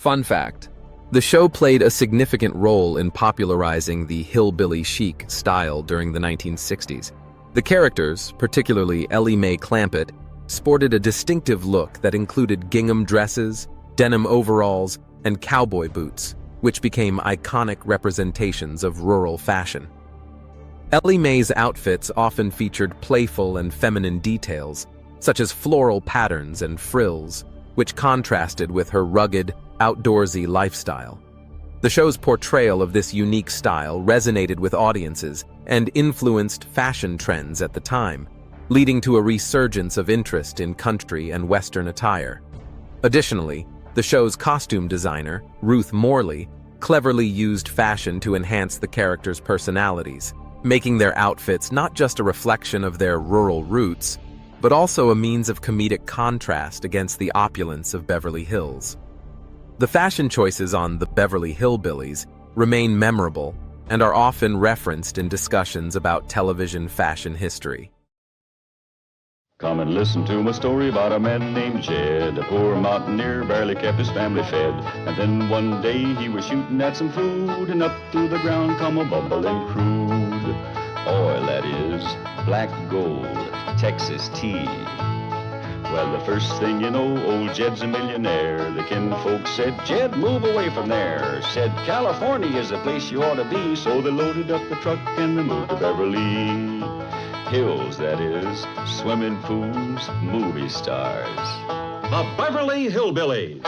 Fun fact: the show played a significant role in popularizing the hillbilly chic style during the 1960s. The characters, particularly Ellie Mae Clampett, sported a distinctive look that included gingham dresses, denim overalls, and cowboy boots, which became iconic representations of rural fashion. Ellie Mae's outfits often featured playful and feminine details, such as floral patterns and frills, which contrasted with her rugged, outdoorsy lifestyle. The show's portrayal of this unique style resonated with audiences and influenced fashion trends at the time, leading to a resurgence of interest in country and Western attire. Additionally, the show's costume designer, Ruth Morley, cleverly used fashion to enhance the characters' personalities, making their outfits not just a reflection of their rural roots, but also a means of comedic contrast against the opulence of Beverly Hills. The fashion choices on the Beverly Hillbillies remain memorable and are often referenced in discussions about television fashion history. Come and listen to my story about a man named Jed. A poor mountaineer barely kept his family fed. And then one day he was shooting at some food, and up through the ground come a bubbling crude oil, that is, black gold, Texas tea. Well, the first thing you know, old Jed's a millionaire. The kinfolk said, Jed, move away from there. Said, California is the place you ought to be. So they loaded up the truck and they moved to Beverly Hills, that is, swimming pools, movie stars. The Beverly Hillbillies.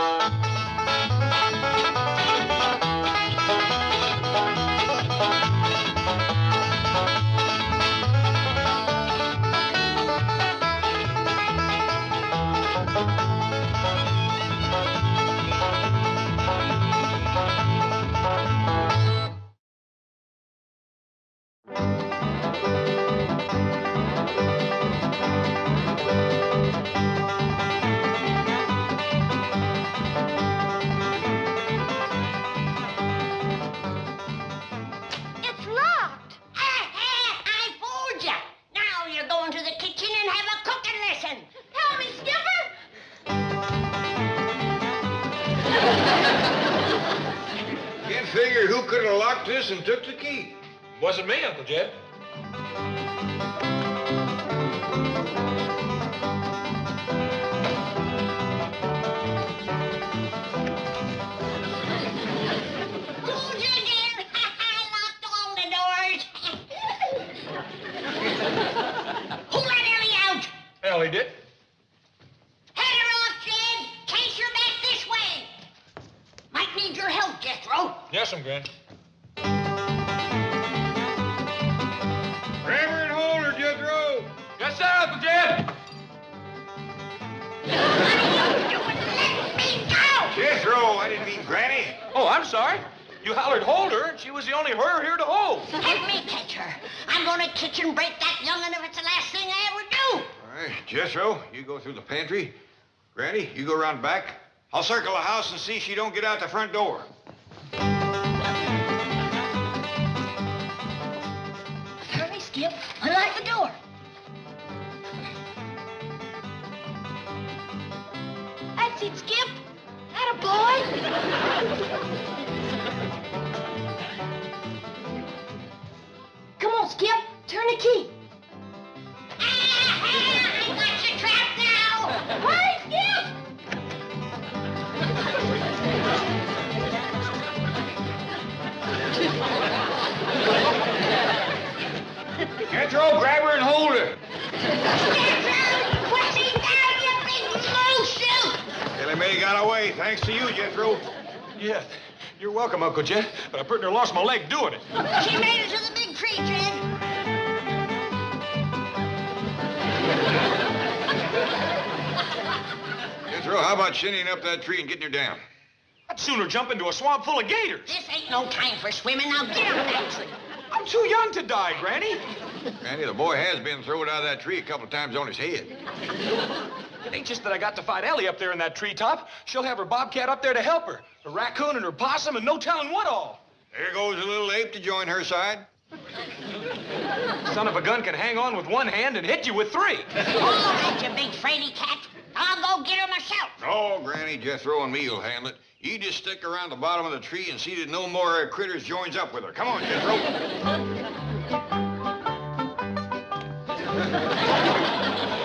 Figured who could have locked this and took the key? Wasn't me, Uncle Jed. Who's again? I locked all the doors. Who let Ellie out? Ellie did. Head her off, Jed. Chase her back this way. Might need your help, Jethro. Yes, Granny. Grab her and hold her, Jethro. Yes, sir, Uncle Jed. What are you doing? Let me go! Jethro, I didn't mean Granny. Oh, I'm sorry. You hollered hold her, and she was the only her here to hold. Let me catch her. I'm gonna kitchen break that young'un if it's the last thing I ever do. All right, Jethro, you go through the pantry. Granny, you go around back. I'll circle the house and see she don't get out the front door. Hurry, Skip. Unlock the door. That's it, Skip. Atta boy. Come on, Skip. Turn the key. I got you trapped now. Hurry, Skip. Jethro, grab her and hold her. Jethro, push him down, you big blue shoot. Ellie Mae got away, thanks to you, Jethro. Yeah, you're welcome, Uncle Jed, but I pretty near lost my leg doing it. She made it to the big tree, Jed. Jethro, how about shinning up that tree and getting her down? I'd sooner jump into a swamp full of gators. This ain't no time for swimming. Now get up that tree. I'm too young to die, Granny. Granny, the boy has been thrown out of that tree a couple of times on his head. It ain't just that I got to fight Ellie up there in that treetop. She'll have her bobcat up there to help her. Her raccoon and her possum and no telling what all. There goes a little ape to join her side. Son of a gun can hang on with one hand and hit you with three. All right, you big fraidy cat. I'll go get her myself. No, Granny, Jethro and me will handle it. You just stick around the bottom of the tree and see that no more critters joins up with her. Come on, Jethro.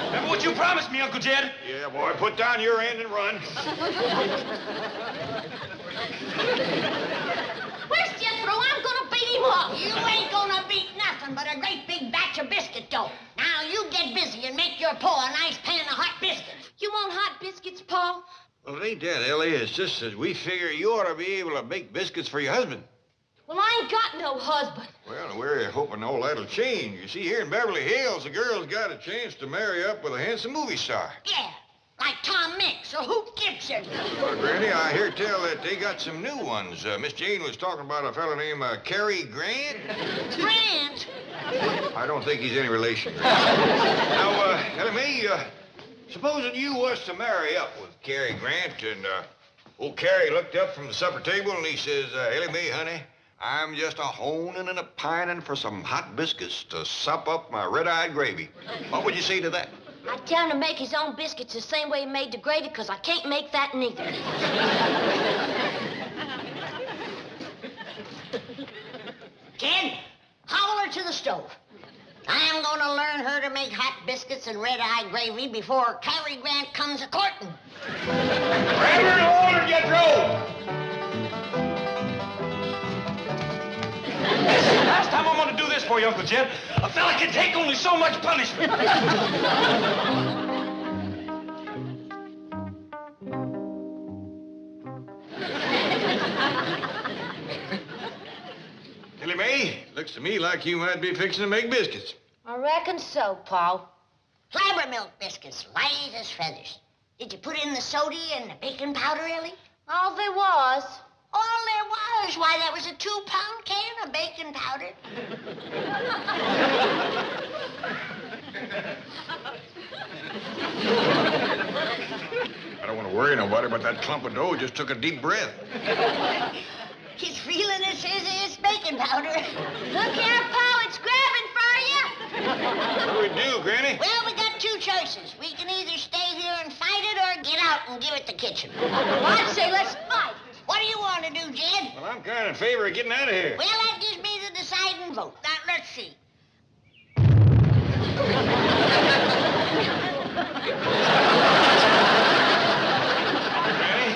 Remember what you promised me, Uncle Jed? Yeah, boy, put down your end and run. Where's Jethro? I'm gonna beat him up. You ain't gonna beat nothing but a great big batch of biscuit dough. Now you get busy and make your pa a nice pan of hot biscuits. You want hot biscuits, Pa? Well, it ain't that, Ellie. It's just that we figure you ought to be able to bake biscuits for your husband. Well, I ain't got no husband. Well, we're hoping all that'll change. You see, here in Beverly Hills, the girl's got a chance to marry up with a handsome movie star. Yeah, like Tom Mix or Hoot Gibson. Well, Granny, I hear tell that they got some new ones. Miss Jane was talking about a fella named Cary Grant. Grant? I don't think he's any relation. Now, Ellie Mae, supposing you was to marry up with Cary Grant, and old Cary looked up from the supper table and he says, Ellie Mae, honey, I'm just a-honing and a-pining for some hot biscuits to sop up my red-eyed gravy. What would you say to that? I'd tell him to make his own biscuits the same way he made the gravy, because I can't make that neither. Ken, haul her to the stove. I'm gonna learn her to make hot biscuits and red-eye gravy before Cary Grant comes a-courting. Grab her and hold her, Jethro! Last time I'm gonna do this for you, Uncle Jed. A fella can take only so much punishment. Ellie Mae, looks to me like you might be fixing to make biscuits. I reckon so, Pa. Flabbermilk biscuits, light as feathers. Did you put in the soda and the baking powder, Ellie? All there was. All there was? Why, that was a 2-pound can of baking powder. I don't want to worry nobody, but that clump of dough just took a deep breath. He's feeling it's baking powder. Look here, Pa, it's grabbing for you. What do we do, Granny? Well, we got two choices. We can either stay here and fight it or get out and give it the kitchen. I'd say let's fight. What do you want to do, Jed? Well, I'm kind of in favor of getting out of here. Well, that gives me the deciding vote. Now, let's see. Granny,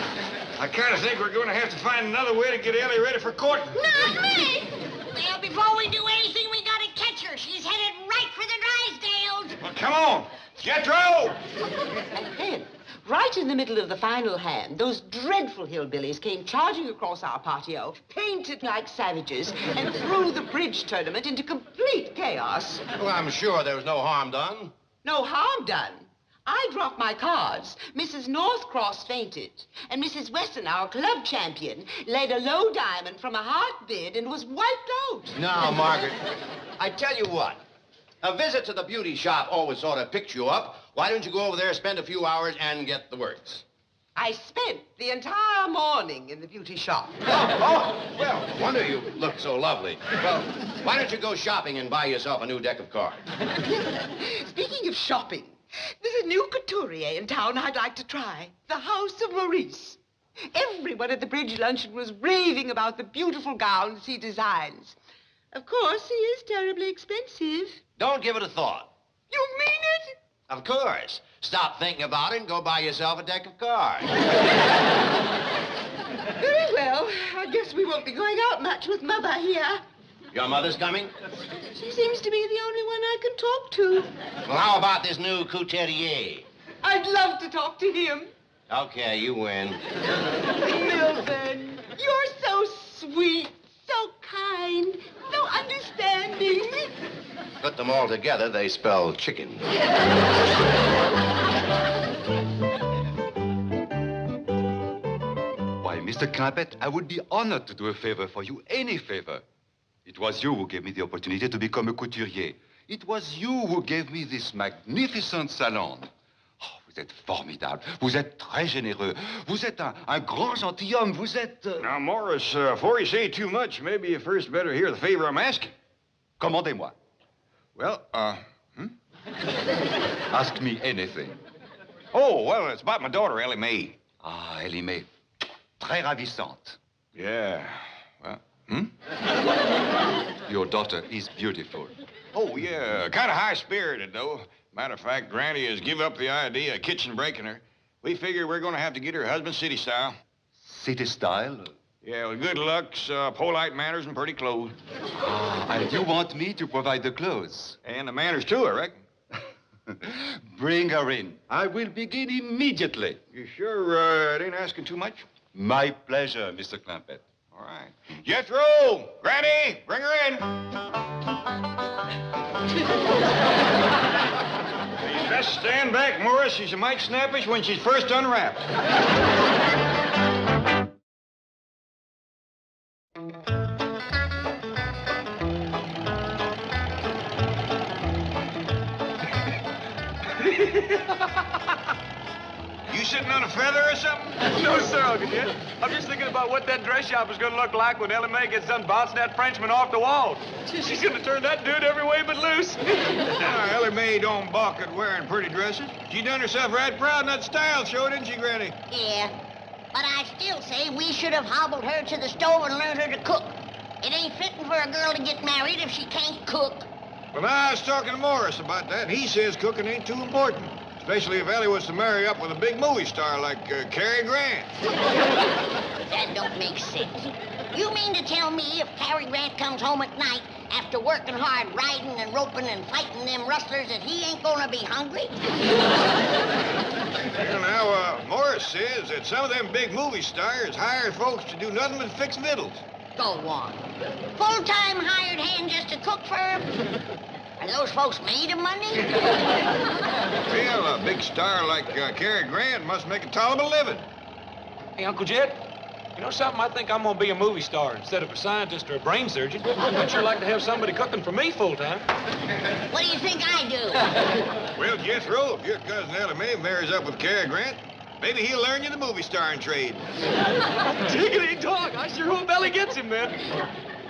I kind of think we're going to have to find another way to get Ellie ready for courting. Not me! Well, before we do anything, we gotta catch her. She's headed right for the Drysdales. Well, come on. Jethro! And then, right in the middle of the final hand, those dreadful hillbillies came charging across our patio, painted like savages, and threw the bridge tournament into complete chaos. Well, I'm sure there was no harm done. No harm done. I dropped my cards. Mrs. Northcross fainted, and Mrs. Weston, our club champion, laid a low diamond from a hot bid and was wiped out. Now, Margaret, I tell you what. A visit to the beauty shop always sort of picks you up. Why don't you go over there, spend a few hours, and get the works? I spent the entire morning in the beauty shop. Well, no wonder you look so lovely. Well, why don't you go shopping and buy yourself a new deck of cards? Speaking of shopping, there's a new couturier in town I'd like to try. The House of Maurice. Everyone at the bridge luncheon was raving about the beautiful gowns he designs. Of course, he is terribly expensive. Don't give it a thought. You mean it? Of course. Stop thinking about it and go buy yourself a deck of cards. Very well. I guess we won't be going out much with Mother here. Your mother's coming? She seems to be the only one I can talk to. Well, how about this new couturier? I'd love to talk to him. Okay, you win. Milburn, you're so sweet, so kind, so understanding. Put them all together, they spell chicken. Why, Mr. Clampett, I would be honored to do a favor for you, any favor. It was you who gave me the opportunity to become a couturier. It was you who gave me this magnificent salon. Oh, vous êtes formidable. Vous êtes très généreux. Vous êtes un grand gentilhomme. Vous êtes... Now, Morris, before you say too much, maybe you first better hear the favor I'm asking. Commandez-moi. Well, Ask me anything. Oh, well, it's about my daughter, Ellie Mae. Ah, Ellie Mae. Très très ravissante. Yeah. Well, Your daughter is beautiful. Oh, yeah. Kind of high-spirited, though. Matter of fact, Granny has given up the idea of kitchen breaking her. We figure we're going to have to get her husband city style. City style? Yeah, with good looks, polite manners, and pretty clothes. And you want me to provide the clothes? And the manners, too, I reckon. Bring her in. I will begin immediately. You sure it ain't asking too much? My pleasure, Mr. Clampett. All right. Jethro! Granny! Bring her in! You best stand back, Morris. She's a mite snappish when she's first unwrapped. You sitting on a feather or something? No, sir, Uncle Jed. I'm just thinking about what that dress shop is going to look like when Ellie Mae gets done bouncing that Frenchman off the wall. She's going to turn that dude every way but loose. Ellie Mae don't balk at wearing pretty dresses. She done herself right proud in that style show, didn't she, Granny? Yeah, but I still say we should have hobbled her to the stove and learned her to cook. It ain't fitting for a girl to get married if she can't cook. Well, I was talking to Morris about that. He says cooking ain't too important. Especially if Ellie was to marry up with a big movie star like Cary Grant. That don't make sense. You mean to tell me if Cary Grant comes home at night after working hard riding and roping and fighting them rustlers that he ain't gonna be hungry? Well, now, Morris says that some of them big movie stars hire folks to do nothing but fix victuals. Go on. Full-time hired hand just to cook for him? Are those folks made of money? Well, a big star like Cary Grant must make a tolerable living. Hey, Uncle Jed, you know something? I think I'm going to be a movie star instead of a scientist or a brain surgeon. I'd sure like to have somebody cooking for me full-time. What do you think I do? Well, Jethro, if your cousin Ellie Mae marries up with Cary Grant, maybe he'll learn you the movie starring trade. Jiggity dog. I sure hope Ellie gets him, man.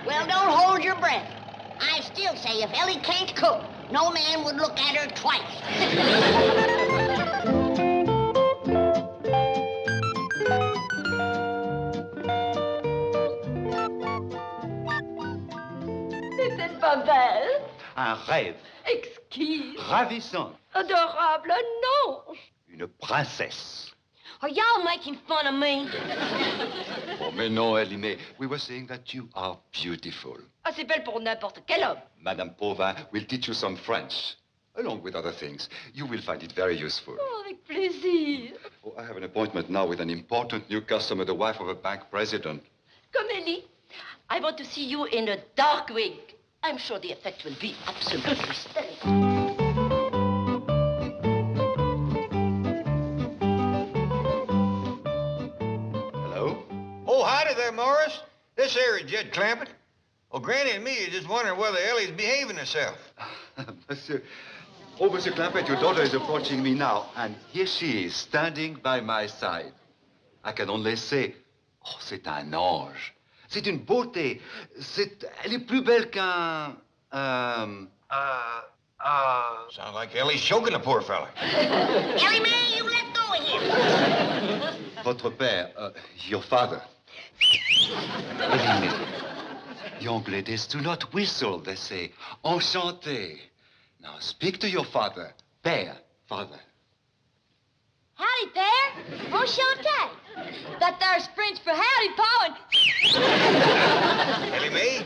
Well, don't hold your breath. I still say if Ellie can't cook, no man would look at her twice. C'était pas belle. Un rêve. Exquise. Ravissant. Adorable, non. Une princesse. Are y'all making fun of me? Oh, mais non, Ellie Mae. We were saying that you are beautiful. Ah, c'est belle pour n'importe quel homme. Madame Pauvin will teach you some French, along with other things. You will find it very useful. Oh, avec plaisir. Oh, I have an appointment now with an important new customer, the wife of a bank president. Come, Ellie. I want to see you in a dark wig. I'm sure the effect will be absolutely stellar. Oh, howdy there, Morris. This here is Jed Clampett. Well, Granny and me are just wondering whether Ellie's behaving herself. Monsieur Clampett, your daughter is approaching me now, and here she is, standing by my side. I can only say, oh, c'est un ange. C'est une beauté. Elle est plus belle qu'un... Sounds like Ellie's choking the poor fella. Ellie Mae, you let go of him. Votre père, your father. Ellie Mae. Young ladies do not whistle, they say. Enchanté. Now speak to your father. Père, father. Howdy, Père. Enchanté. That there's French for howdy, Pa, and... Ellie Mae,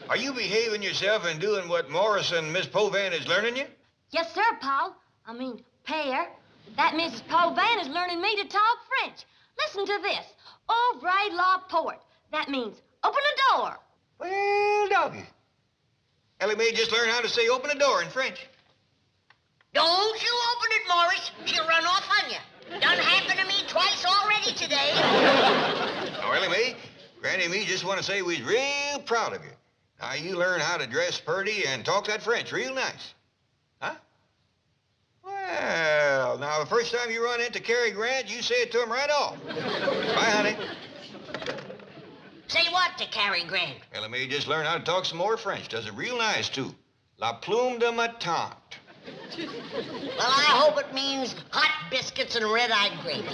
are you behaving yourself and doing what Morris and Miss Povan is learning you? Yes, sir, Pa. I mean, Père. That Mrs. Povan is learning me to talk French. Listen to this. Ouvrez la porte. That means open the door. Well, doggy. Ellie Mae just learned how to say open a door in French. Don't you open it, Morris. She'll run off on you. Done happened to me twice already today. Now, Ellie Mae, Granny and me just want to say we's real proud of you. Now, you learn how to dress purty and talk that French real nice. Huh? Well, now, the first time you run into Cary Grant, you say it to him right off. Bye, honey. Say what to Cary Grant? Ellie Mae just learned how to talk some more French. Does it real nice, too. La plume de ma tante. Well, I hope it means hot biscuits and red-eyed gravy.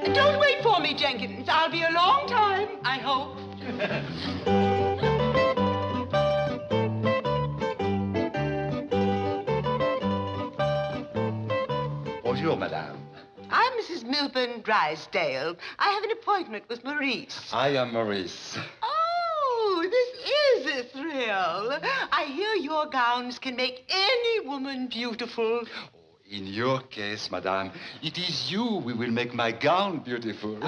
Don't wait for me, Jenkins. I'll be a long time, I hope. Bonjour, madame. I'm Mrs. Milburn Drysdale. I have an appointment with Maurice. I am Maurice. Oh, this is a thrill. I hear your gowns can make any woman beautiful. In your case, madame, it is you who will make my gown beautiful.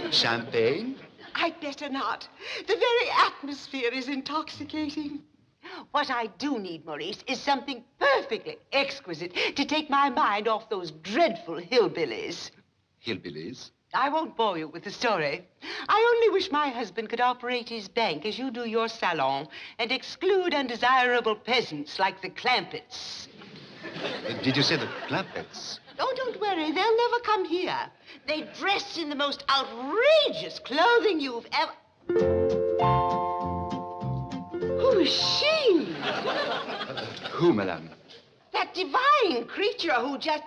Champagne? I'd better not. The very atmosphere is intoxicating. What I do need, Maurice, is something perfectly exquisite to take my mind off those dreadful hillbillies. Hillbillies? I won't bore you with the story. I only wish my husband could operate his bank as you do your salon and exclude undesirable peasants like the Clampetts. Did you say the Clampetts? Oh, don't worry. They'll never come here. They dress in the most outrageous clothing you've ever... Who is she? Who, madame? That divine creature who just...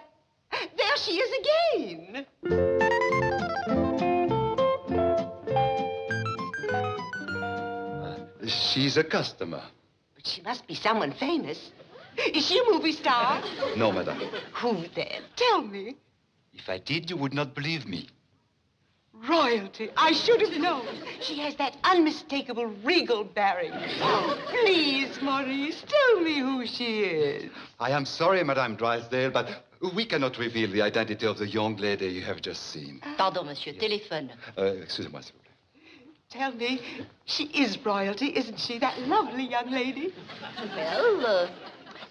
There she is again. She's a customer. But she must be someone famous. Is she a movie star? No, madame. Who then? Tell me. If I did, you would not believe me. Royalty. I should have known. She has that unmistakable regal bearing. Oh, please, Maurice, tell me who she is. I am sorry, Madame Drysdale, but we cannot reveal the identity of the young lady you have just seen. Pardon, monsieur, téléphone. Excusez-moi, s'il vous plaît. Tell me, she is royalty, isn't she, that lovely young lady? Well,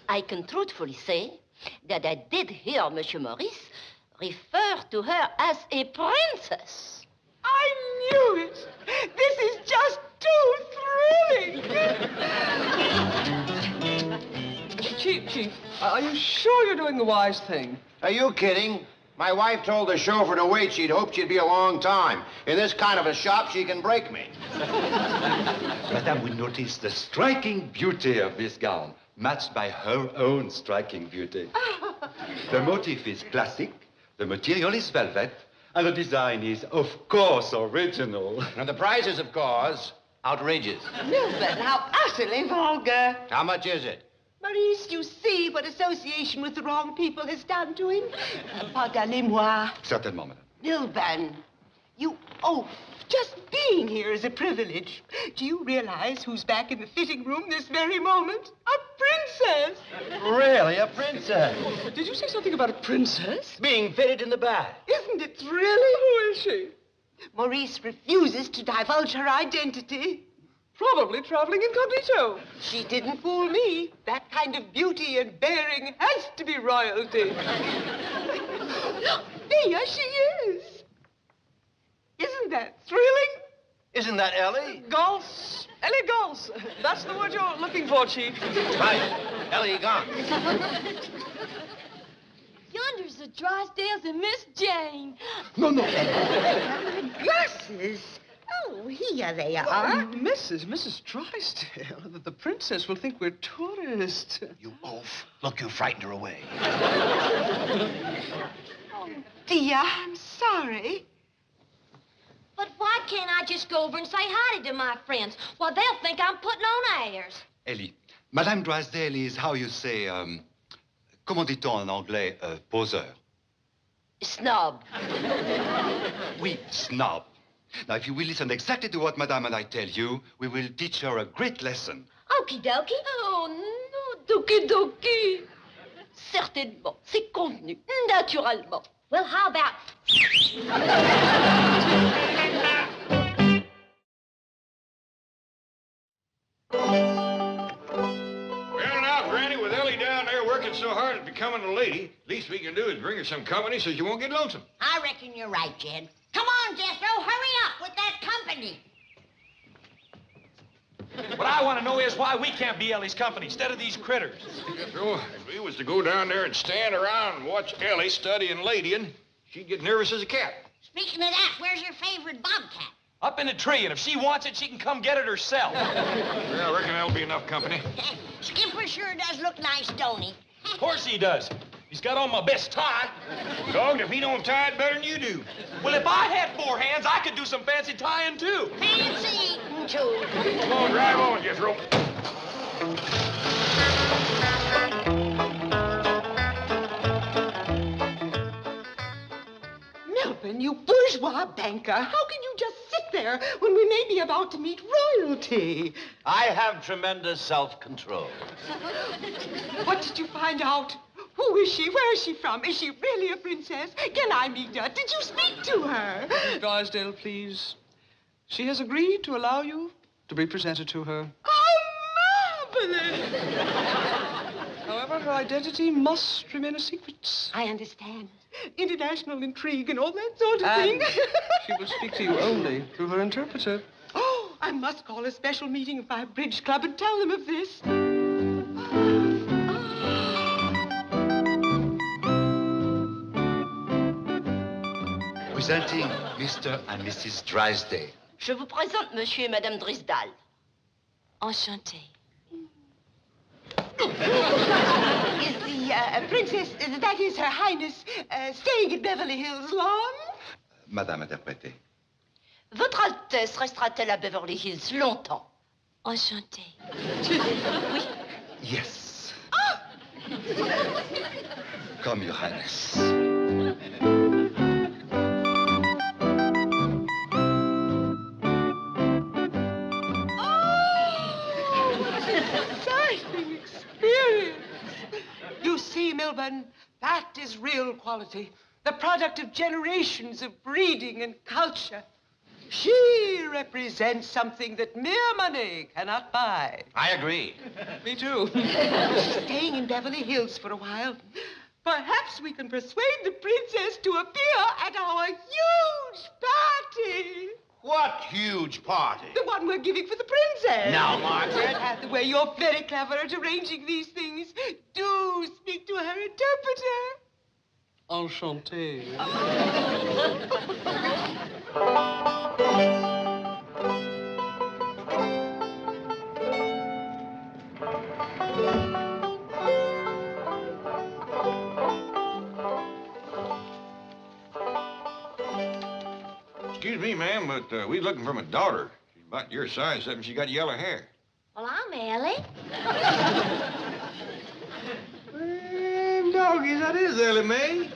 I can truthfully say that I did hear Monsieur Maurice refer to her as a princess. I knew it. This is just too thrilling. Chief, are you sure you're doing the wise thing? Are you kidding? My wife told the chauffeur to wait. She'd hoped she'd be a long time. In this kind of a shop, she can break me. Madame will notice the striking beauty of this gown, matched by her own striking beauty. The motif is classic, the material is velvet, and the design is, of course, original. And the price is, of course, outrageous. Milburn, how utterly vulgar. How much is it? Maurice, you see what association with the wrong people has done to him? Pardonnez-moi. Certainement, madame. Milburn, you oaf. Just being here is a privilege. Do you realize who's back in the fitting room this very moment? A princess. Really, a princess? Did you say something about a princess? Being fitted in the back. Isn't it thrilling? Who is she? Maurice refuses to divulge her identity. Probably traveling incognito. She didn't fool me. That kind of beauty and bearing has to be royalty. Look, there she is. Isn't that thrilling? Isn't that Ellie? Gance. Elegance. That's the word you're looking for, Chief. Right. Ellie gone. Yonder's the Drysdales and Miss Jane. No. Glasses. Oh, here they are. Mrs. Drysdale. The princess will think we're tourists. You oaf. Look, you frightened her away. Oh, dear, I'm sorry. But why can't I just go over and say hi to my friends? Well, they'll think I'm putting on airs. Ellie, Madame Drysdale is, how you say, comment dit-on en anglais, poseur? Snob. Oui, snob. Now, if you will listen exactly to what Madame and I tell you, we will teach her a great lesson. Okie dokie. Oh, non, doki doki. Certainement, c'est convenu, naturellement. Well, how about... Well, now, Granny, with Ellie down there working so hard at becoming a lady, least we can do is bring her some company so she won't get lonesome. I reckon you're right, Jed. Come on, Jethro, hurry up with that company. What I want to know is why we can't be Ellie's company instead of these critters. Jethro, if we was to go down there and stand around and watch Ellie studying ladying, she'd get nervous as a cat. Speaking of that, where's your favorite bobcat? Up in the tree, and if she wants it, she can come get it herself. Well, I reckon that'll be enough company. Skipper sure does look nice, don't he? Of course he does. He's got on my best tie. Dog, if he don't tie it better than you do. Well, if I had 4 hands, I could do some fancy tying, too. Fancy eating, too. Come on, drive on, Jethro. Milburn, you bourgeois banker, how can you just sit there when we may be about to meet royalty? I have tremendous self-control. What did you find out? Who is she? Where is she from? Is she really a princess? Can I meet her? Did you speak to her? Mrs. Drysdale, please. She has agreed to allow you to be presented to her. Oh, marvelous! However, her identity must remain a secret. I understand. International intrigue and all that sort of thing. She will speak to you only through her interpreter. Oh, I must call a special meeting of my bridge club and tell them of this. Presenting Mr. and Mrs. Drysdale. Je vous présente Monsieur et Madame Drysdale. Enchantée. Is the princess, that is Her Highness, staying at Beverly Hills long? Madame interprétée. Votre Altesse restera-t-elle à Beverly Hills longtemps? Enchantée. Oui. Yes. Come, Your Highness. Exciting experience. You see, Milburn, that is real quality. The product of generations of breeding and culture. She represents something that mere money cannot buy. I agree. Me too. She's staying in Beverly Hills for a while. Perhaps we can persuade the princess to appear at our huge party. What huge party? The one we're giving for the princess. Now, Margaret. Hathaway, you're very clever at arranging these things. Do speak to her interpreter. Enchanté. Excuse me, ma'am, but we're looking for my daughter. She's about your size, except she got yellow hair. Well, I'm Ellie. Doggy, that is Ellie Mae.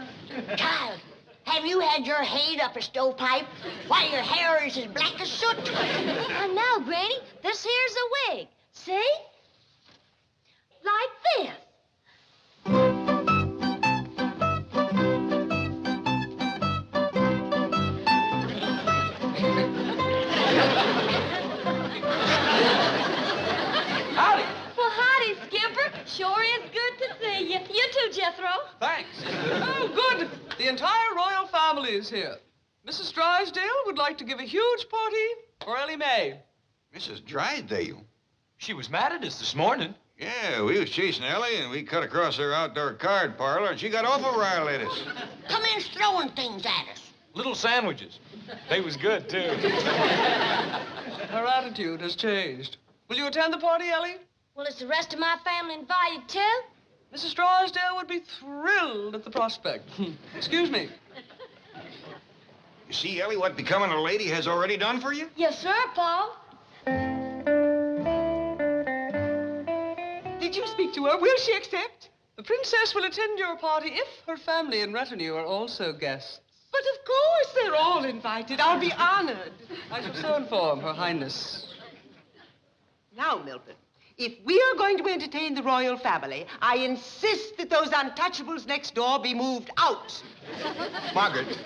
Child, have you had your head up a stovepipe? Why, your hair is as black as soot. I know, Granny. This here's a wig. See? Like this. Howdy. Well, howdy, Skipper. Sure is good to see you. You too, Jethro. Thanks. Oh, good. The entire royal family is here. Mrs. Drysdale would like to give a huge party for Ellie Mae. Mrs. Drysdale? She was mad at us this morning. Yeah, we was chasing Ellie, and we cut across her outdoor card parlor, and she got awful riled at us. Come in throwing things at us. Little sandwiches. They was good, too. Her attitude has changed. Will you attend the party, Ellie? Well, is the rest of my family invited, too? Mrs. Drysdale would be thrilled at the prospect. Excuse me. You see, Ellie, what becoming a lady has already done for you? Yes, sir, Paul. Did you speak to her? Will she accept? The princess will attend your party if her family and retinue are also guests. But of course they're all invited. I'll be honored. I shall so inform Her Highness. Now, Milburn, if we are going to entertain the royal family, I insist that those untouchables next door be moved out. Margaret,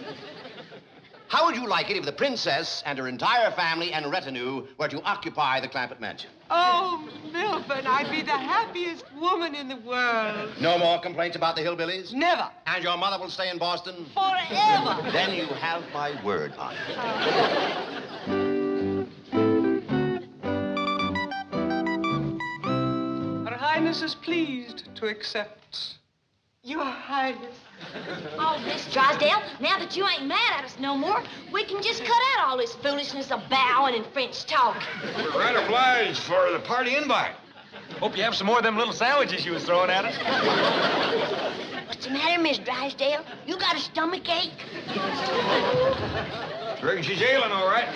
how would you like it if the princess and her entire family and retinue were to occupy the Clampett mansion? Oh, Milburn, I'd be the happiest woman in the world. No more complaints about the Hillbillies? Never. And your mother will stay in Boston? Forever. Then you have my word on it. Her Highness is pleased to accept. Your Highness. Oh, Miss Drysdale, now that you ain't mad at us no more, we can just cut out all this foolishness of bowing and French talk. We're right obliged for the party invite. Hope you have some more of them little sandwiches you was throwing at us. What's the matter, Miss Drysdale? You got a stomach ache? Reckon she's ailing, all right.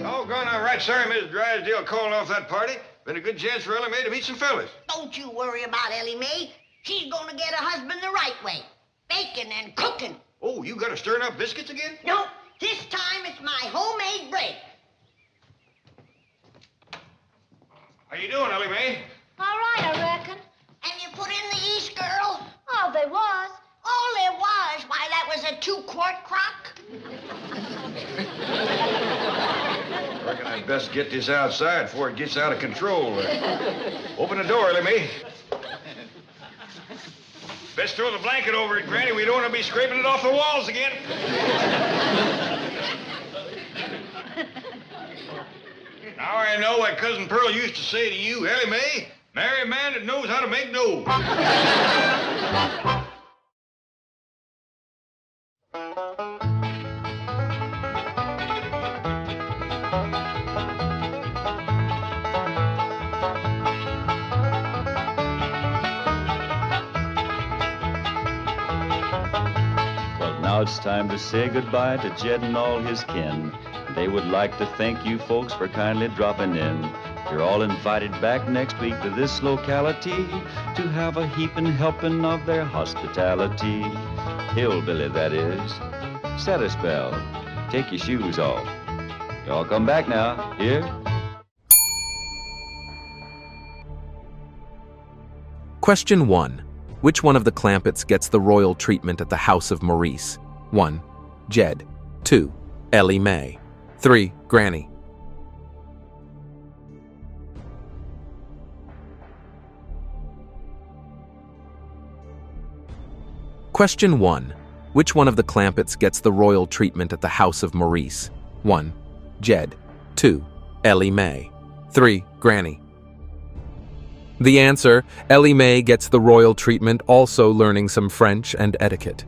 Doggone, I'm right sorry Miss Drysdale calling off that party. Been a good chance for Ellie Mae to meet some fellas. Don't you worry about Ellie Mae. She's gonna get a husband the right way. Baking and cooking. Oh, you got to stirring up biscuits again? No, this time it's my homemade bread. How you doing, Ellie Mae? All right, I reckon. Have you put in the yeast, girl? All there was. All there was? Why, that was a 2-quart crock. Reckon I'd best get this outside before it gets out of control. Open the door, Ellie Mae. Best throw the blanket over it, Granny. We don't want to be scraping it off the walls again. Now I know what Cousin Pearl used to say to you, Ellie Mae. Marry a man that knows how to make dough. Now it's time to say goodbye to Jed and all his kin. They would like to thank you folks for kindly dropping in. You're all invited back next week to this locality to have a heaping helping of their hospitality. Hillbilly, that is. Set a spell. Take your shoes off. Y'all come back now. Here? Question 1. Which one of the Clampetts gets the royal treatment at the house of Maurice? 1. Jed. 2. Ellie Mae. 3. Granny. Question 1. Which one of the Clampetts gets the royal treatment at the house of Maurice? 1. Jed. 2. Ellie Mae. 3. Granny. The answer, Ellie Mae gets the royal treatment, also learning some French and etiquette.